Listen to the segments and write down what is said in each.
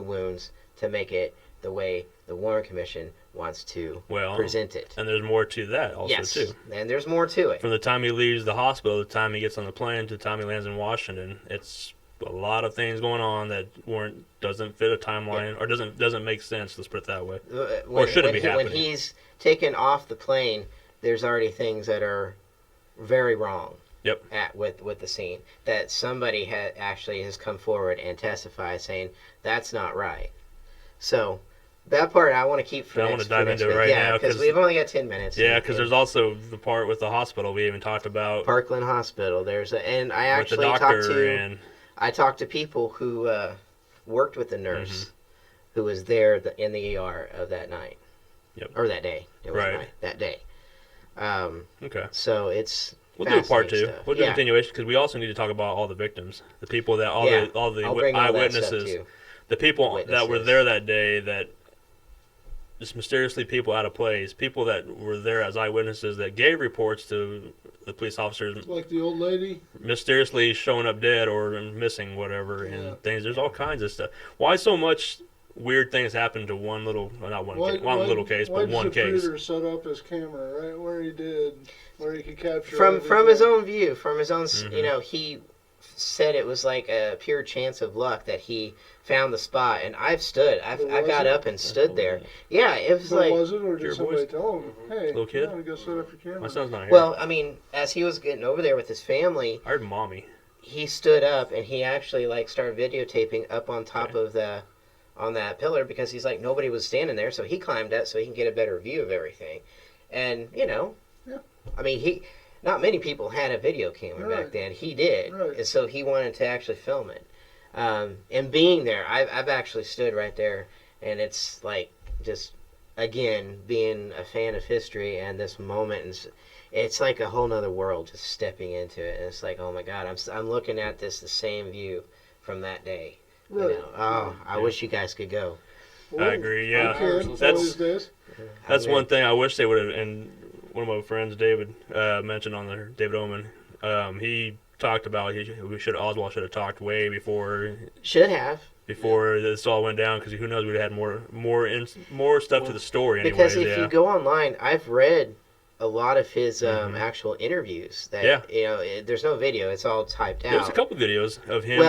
wounds to make it the way the Warren Commission wants to present it. And there's more to that also, too. And there's more to it. From the time he leaves the hospital, the time he gets on the plane, to the time he lands in Washington, it's a lot of things going on that doesn't fit a timeline or doesn't make sense. Let's put it that way. Or should it be happening? When he's taken off the plane, there's already things that are very wrong. Yep. With the scene that somebody has come forward and testified saying that's not right. So that part I want to keep for I want to dive into it right now because we've only got 10 minutes. Yeah, because there's also the part with the hospital we even talked about. Parkland Hospital. And I actually talked to people who worked with the nurse who was there in the ER of that night. Yep. Or that day. It was that day. Okay. So it's. We'll do a part 2. We'll do a continuation because we also need to talk about all the victims, the people that all the eyewitnesses, the people that were there that day that just mysteriously people out of place, people that were there as eyewitnesses that gave reports to the police officers, like the old lady, mysteriously showing up dead or missing, whatever, and things. There's all kinds of stuff. Why so much weird things happen to one little, not one little case, but one case? Why did set up his camera right where he did, where he could capture from his own view, from his own, he said it was like a pure chance of luck that he found the spot, and I got up and stood there. Yeah, it was like. Was it, or did somebody tell him, "Hey, little kid, you want to go set up your camera"? My son's not here. Well, I mean, as he was getting over there with his family, I heard mommy. He stood up and he actually started videotaping up on top of on that pillar because he's like nobody was standing there, so he climbed up so he can get a better view of everything, and I mean not many people had a video camera back then. He did, and so he wanted to actually film it. And being there, I've actually stood right there, and it's like just again being a fan of history and this moment, and it's like a whole nother world just stepping into it. And it's like, oh my God, I'm looking at the same view from that day. Right. I wish you guys could go. I agree. Yeah, that's one thing I wish they would have. And one of my friends, David, mentioned on there, David Oman. He talked about Oswald should have talked way before. Should have. Before this all went down, because who knows, we'd have had more stuff to the story. Because if you go online, I've read a lot of his actual interviews. That there's no video; it's all typed out. There's a couple videos of him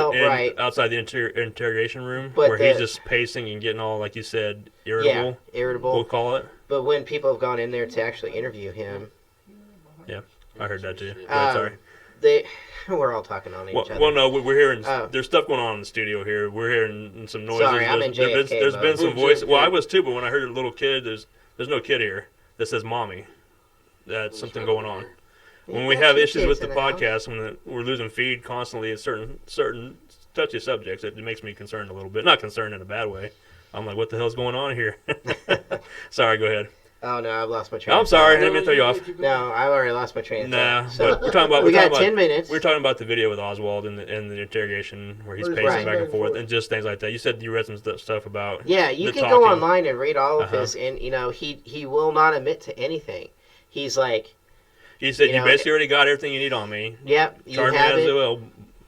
outside the interrogation room where he's just pacing and getting all, like you said, irritable. Yeah, irritable. We'll call it. But when people have gone in there to actually interview him, I heard that too. Sorry. We're all talking on each other. Well, no, we're hearing. There's stuff going on in the studio here. We're hearing some noises. Sorry, I'm in JFK. There's been some voice. Well, I was too, but when I heard a little kid, there's no kid here that says "mommy." That's something going on. When we have issues with the podcast, when we're losing feed constantly at certain touchy subjects, it makes me concerned a little bit. Not concerned in a bad way. I'm like, what the hell's going on here? Sorry, go ahead. Oh no, I've lost my train. I'm sorry, I didn't mean to throw you off. No, I've already lost my train of thought. Nah, so we're talking about. We got 10 minutes. We're talking about the video with Oswald and the interrogation where he's pacing back and forth and just things like that. You said you read some stuff about. Yeah, you can go online and read all of his, and he will not admit to anything. He's like. He said, you basically already got everything you need on me. Yep, you Charge have me as it. well,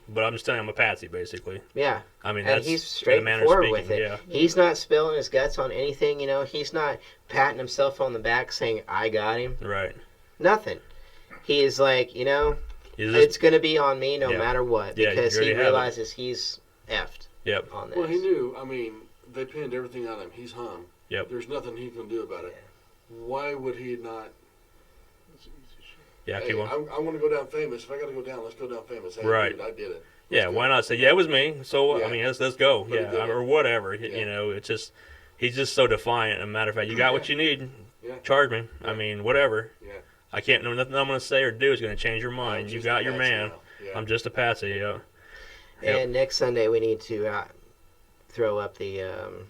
but I'm just telling you I'm a patsy, basically. Yeah. I mean, and he's straightforward with it. Yeah. He's not spilling his guts on anything, He's not patting himself on the back saying, I got him. Right. Nothing. He is like, it's going to be on me no matter what. Because he realizes he's effed on this. Well, he knew. I mean, they pinned everything on him. He's hung. Yep. There's nothing he can do about it. Why would he not... Yeah, hey, I want to go down famous. If I got to go down, let's go down famous. Hey, right. Dude, I did it. Yeah, why not say, it was me. So, I mean, let's go. Yeah, or whatever. Yeah. It's just, he's just so defiant. As a matter of fact, you got what you need. Yeah. Charge me. Yeah. I mean, whatever. Yeah. I can't, nothing I'm going to say or do is going to change your mind. You got your man. Yeah. I'm just a patsy, yeah. And next Sunday we need to throw up the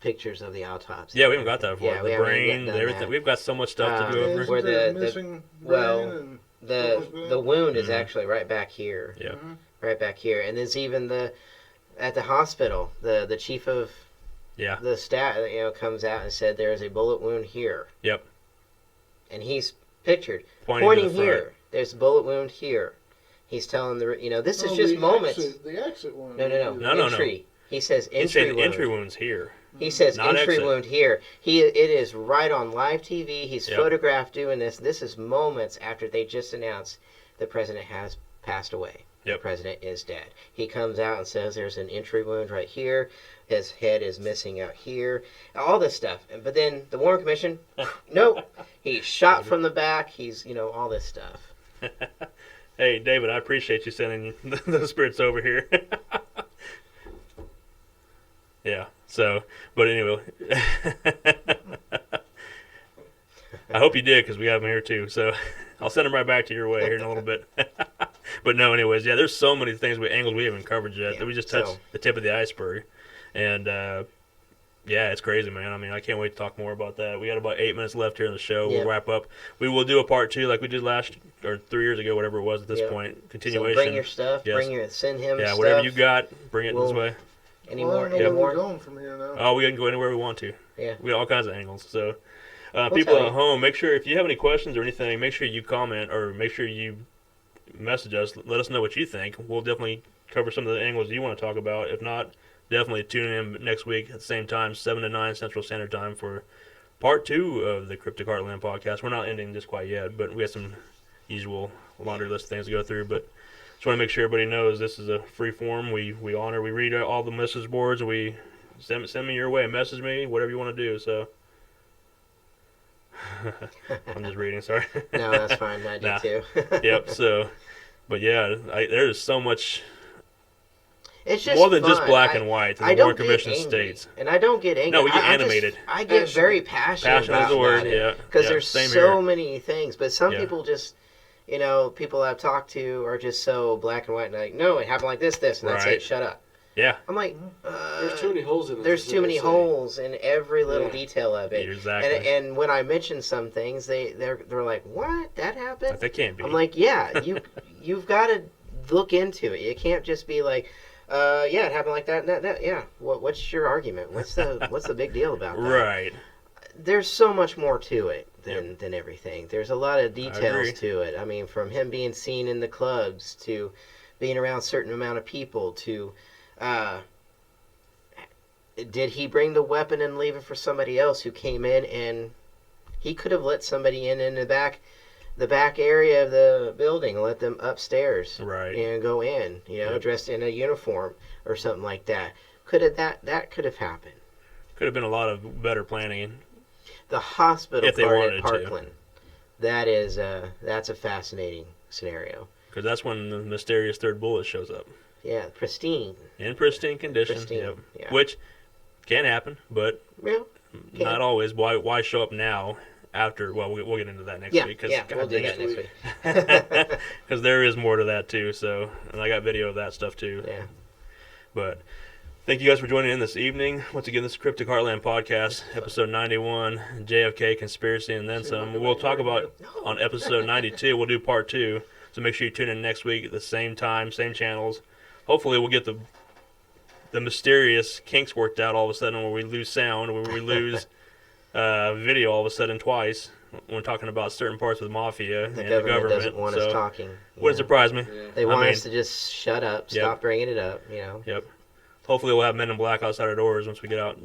pictures of the autopsy. Yeah, we haven't got that far. Yeah, the brain, everything. We've got so much stuff to go over. Where the wound is actually right back here. Yeah. Right back here. And there's even at the hospital, the chief of the staff, comes out and said there is a bullet wound here. Yep. And he's pictured pointing here. There's a bullet wound here. He's telling this is just moments. The exit wound. No. He says He's entry saying wound. entry wounds here. He says Not entry exit. wound here. It is right on live TV. He's Yep. photographed doing this. This is moments after they just announced the president has passed away. Yep. The president is dead. He comes out and says there's an entry wound right here. His head is missing out here. All this stuff. But then the Warren Commission, nope. He's shot from the back. He's, all this stuff. Hey, David, I appreciate you sending the spirits over here. Yeah. So, but anyway, I hope you did because we have them here too. So I'll send them right back to your way here in a little bit. But no, anyways, yeah, there's so many things angles we haven't covered yet that we just touched the tip of the iceberg, and yeah, it's crazy, man. I mean, I can't wait to talk more about that. We got about 8 minutes left here in the show. We'll wrap up. We will do a part 2 like we did 3 years ago, whatever it was at this point. Continuation. So bring your stuff. Yes. Send him. Yeah, stuff. whatever you got, bring it this way. I don't know where we're going from here now. Oh, we can go anywhere we want to. Yeah. We got all kinds of angles. So, We'll people tell at you. home, make sure if you have any questions or anything, make sure you comment or make sure you message us. Let us know what you think. We'll definitely cover some of the angles you want to talk about. If not, definitely tune in next week at the same time, 7 to 9 Central Standard Time for part 2 of the Cryptic Heartland podcast. We're not ending this quite yet, but we have some usual laundry list of things to go through. But just want to make sure everybody knows this is a free form. We honor, we read all the message boards. We send me your way, message me, whatever you want to do. So I'm just reading, sorry. No, that's fine. I do too. Yep. So, but yeah, there's so much. It's just more than fun. just black and white. The Warren Commission states. And I don't get angry. No, we get I animated. I get very passionate Passionate is about the word, it. yeah. Because Yeah, there's same so here. many things. But some Yeah. people just, people I've talked to are just so black and white. And like, no, it happened like this, and that's Right. it. Shut up. Yeah. I'm like, There's too many holes in it. there's is too what many I say. holes in every little Yeah. detail of it. Exactly. And when I mention some things, they're like, what? That happened? That can't be. I'm like, yeah, you've got to look into it. You can't just be like, yeah, it happened like that. And that yeah. What's your argument? What's the big deal about that? Right. There's so much more to it than everything. There's a lot of agree. details to it. I mean, from him being seen in the clubs to being around a certain amount of people to, did he bring the weapon and leave it for somebody else who came in, and he could have let somebody in the back area of the building and let them upstairs Right. and go in, Yep. dressed in a uniform or something like that. Could have that could have happened. Could have been a lot of better planning. The hospital If they part wanted at to. Parkland, that's a fascinating scenario. Because that's when the mysterious third bullet shows up. Yeah, pristine. In pristine condition. Pristine, Yep. yeah. Which can happen, but Yeah, can. not always. Why show up now after? Well, we'll get into that next yeah, week. Cause, yeah. God We'll do dang that it. next week. Because there is more to that too. So, and I got video of that stuff too. Yeah. But thank you guys for joining in this evening. Once again, this is Cryptic Heartland Podcast, episode 91, JFK Conspiracy, and then some. We'll talk about on episode 92. We'll do part 2. So make sure you tune in next week at the same time, same channels. Hopefully, we'll get the mysterious kinks worked out all of a sudden, where we lose sound, where we lose video all of a sudden twice. When we're talking about certain parts of the mafia and the government. doesn't want us So, talking. wouldn't surprise me. Yeah. They I want mean- us to just shut up, Yep. stop bringing it up. Yep. Hopefully we'll have Men in Black outside our doors once we get out,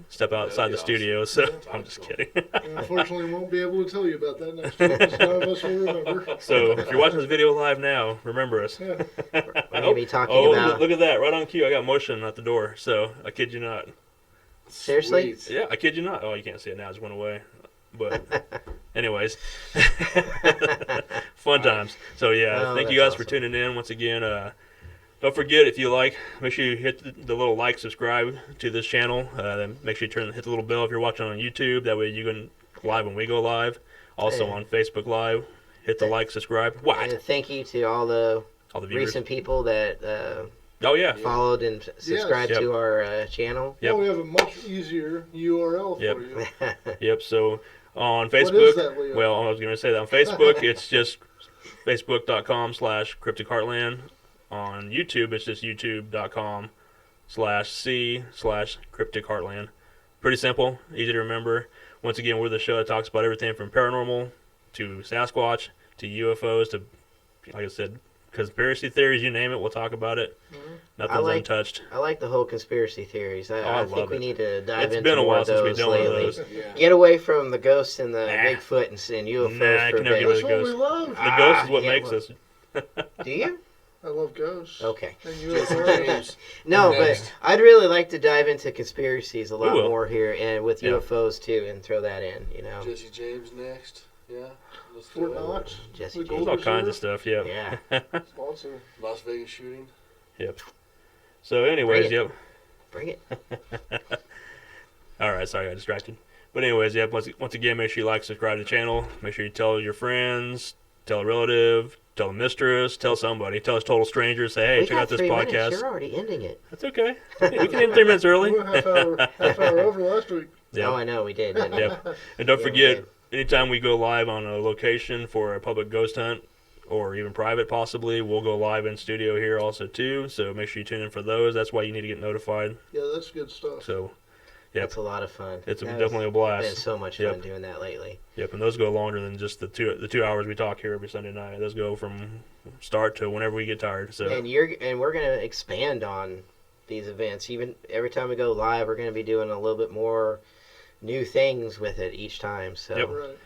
step outside That'd the be studio. So I'm just kidding. Unfortunately, we won't be able to tell you about that next week because none of us will remember. So if you're watching this video live now, remember us. Yeah. We're gonna be talking Oh, about. look at that! Right on cue. I got motion at the door. So I kid you not. Seriously? Sweet. Yeah, I kid you not. Oh, you can't see it now. It just went away. But anyways, fun times. So yeah, Oh, thank you that's guys for awesome. tuning in once again. Don't forget, if you like, make sure you hit the little like, subscribe to this channel. Then make sure you hit the little bell if you're watching on YouTube. That way you can live when we go live. Also Yeah. on Facebook Live, hit the like, subscribe. And What? thank you to all the All the viewers. recent people that Oh yeah. followed and subscribed Yep. to our channel. Yep. Now we have a much easier URL Yep. for you. Yep. So on What is Facebook, that, Leo? well, I was going to say that on Facebook, it's just facebook.com/Cryptic Heartland. On YouTube, it's just youtube.com/C/Cryptic Heartland. Pretty simple, easy to remember. Once again, we're the show that talks about everything from paranormal to Sasquatch to UFOs to, like I said, conspiracy theories, you name it, we'll talk about it. Nothing's untouched. I like the whole conspiracy theories. I love think we it. need to dive It's into been a more while of since we've those done one of lately. those. Yeah. Get away from the ghosts and the Nah. Bigfoot and UFOs Nah, I for can a never get bit. away That's what we love. The ghost is what yeah, makes well- us. Do you? I love ghosts. Okay. And Jesse UFOs. James. No, Next. but I'd really like to dive into conspiracies a lot will. more here, and with Yeah. UFOs too, and throw that in. Jesse James next. Yeah. Let's do Fort it. Knox. Jesse The James. There's all Gold kinds of Reserve. stuff, yeah. Yeah, Also, Las Vegas shooting. So, anyways, Bring yep. bring it. All right, sorry, I got distracted. But anyways, yep. Once again, make sure you like, subscribe to the channel. Make sure you tell your friends, tell a relative, tell a mistress, tell somebody, tell a total stranger. Say, hey, We check got out this 3 minutes. podcast. You're already ending it. That's okay. We can end 3 minutes early. we were half hour over last week. Yeah. Oh, I know we did. Didn't we? Yep. And don't Yeah, we forget, did. anytime we go live on a location for a public ghost hunt, or even private possibly, we'll go live in studio here also too. So make sure you tune in for those. That's why you need to get notified. Yeah, that's good stuff. So, yep. That's a lot of fun. It's That definitely a Been blast. so much Yep. fun doing that lately. Yep, and those go longer than just the 2 hours we talk here every Sunday night. Those go from start to whenever we get tired. So And we're gonna expand on these events. Even every time we go live, we're gonna be doing a little bit more new things with it each time. So Yep. Right.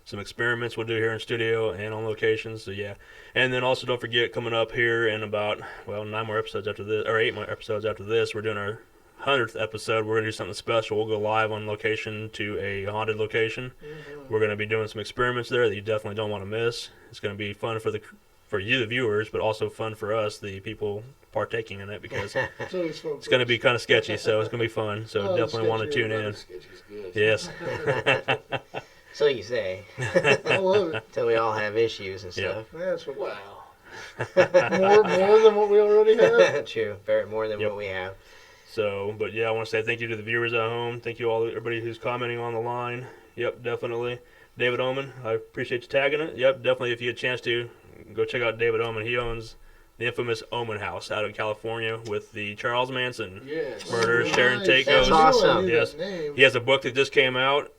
some experiments we'll do here in studio and on locations. So yeah, and then also don't forget, coming up here in about 9 more episodes after this, or 8 more episodes after this, we're doing our 100th episode. We're gonna do something special. We'll go live on location to a haunted location. Mhm. We're gonna be doing some experiments there that you definitely don't want to miss. It's gonna be fun for you, the viewers, but also fun for us, the people partaking in it, because It's always fun. it's going to be kind of sketchy. So it's going to be fun. So Oh, definitely want to sketchy, tune in. Sketchy's good. Yes. so you say. I love it. Until we all have issues and Yeah. stuff. Yeah, that's what, Wow. more than what we already have. True. Very more than Yep. what we have. So, but yeah, I want to say thank you to the viewers at home. Thank you all, everybody who's commenting on the line. Yep, definitely. David Oman, I appreciate you tagging it. Yep, definitely. If you get a chance to, go check out David Oman. He owns the infamous Oman House out in California with the Charles Manson Yes. murders, Sharon Tate That's goes. awesome. I knew Yes. that name. He has a book that just came out.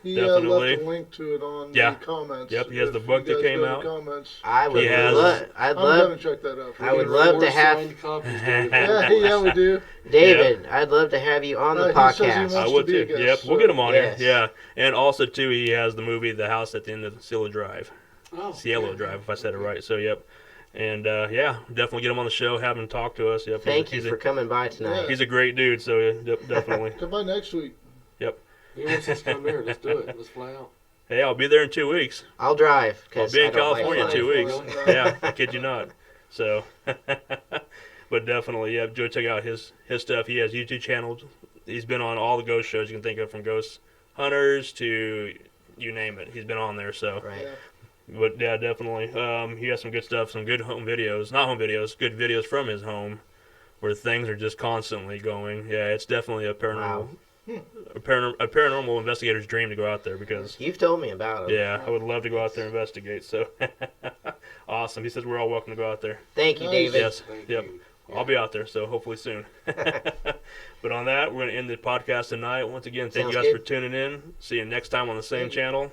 He definitely. left a link to it on Yeah. the comments. Yep, he has If the book you that guys came go to out. Comments. I would He has- love. I'd I'm love. gonna check that out. I would love to have- Copies, Yeah, we do. David, I'd love to have you on the He says he podcast. wants I to would be a too. guest, Yep, we'll so- get him on Yes. here. Yeah, and also too, he has the movie The House at the End of Cielo Drive. Oh, Cielo yeah. Drive, if I said it right. So yep, and yeah, definitely get him on the show, have him talk to us. Yep, Thank you he's for coming by tonight. he's a great dude. So yep, definitely. Come by next week. He wants us to come here. Let's do it. Let's fly out. Hey, I'll be there in 2 weeks. I'll drive. I'll 'Cause be I in don't like California in flying. 2 weeks. Really? Yeah, I kid you not. So, but definitely, yeah, go check out his stuff. He has YouTube channels. He's been on all the ghost shows you can think of, from Ghost Hunters to you name it. He's been on there. So, Right. Yeah. but yeah, definitely. He has some good stuff, some good home videos. Not home videos, good videos from his home, where things are just constantly going. Yeah, it's definitely a paranormal, Wow. a paranormal investigator's dream to go out there, because You've told me about him. yeah, I would love to go out there and investigate. So awesome. He says we're all welcome to go out there. Thank you, Nice. David. Yes. Thank Yep. you. I'll be out there, so hopefully soon. But on that, we're going to end the podcast tonight. Once again, thank Sounds you guys good. for tuning in. See you next time on the same Thank you. channel.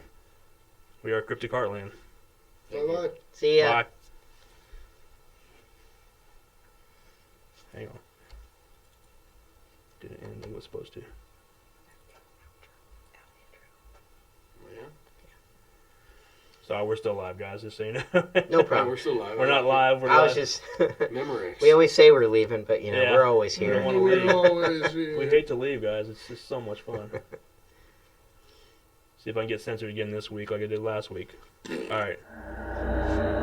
We are Cryptic Heartland. Bye-bye. See ya. Bye. Hang on. Didn't end like it was supposed to. Yeah. So we're still live, guys, just so you know. No Yeah, problem. we're still live. We're not live. We're I live. was just. Memorex. We always say we're leaving, but Yeah. we're always We here. don't wanna We leave. always We hate to leave, guys. It's just so much fun. See if I can get censored again this week like I did last week. All right.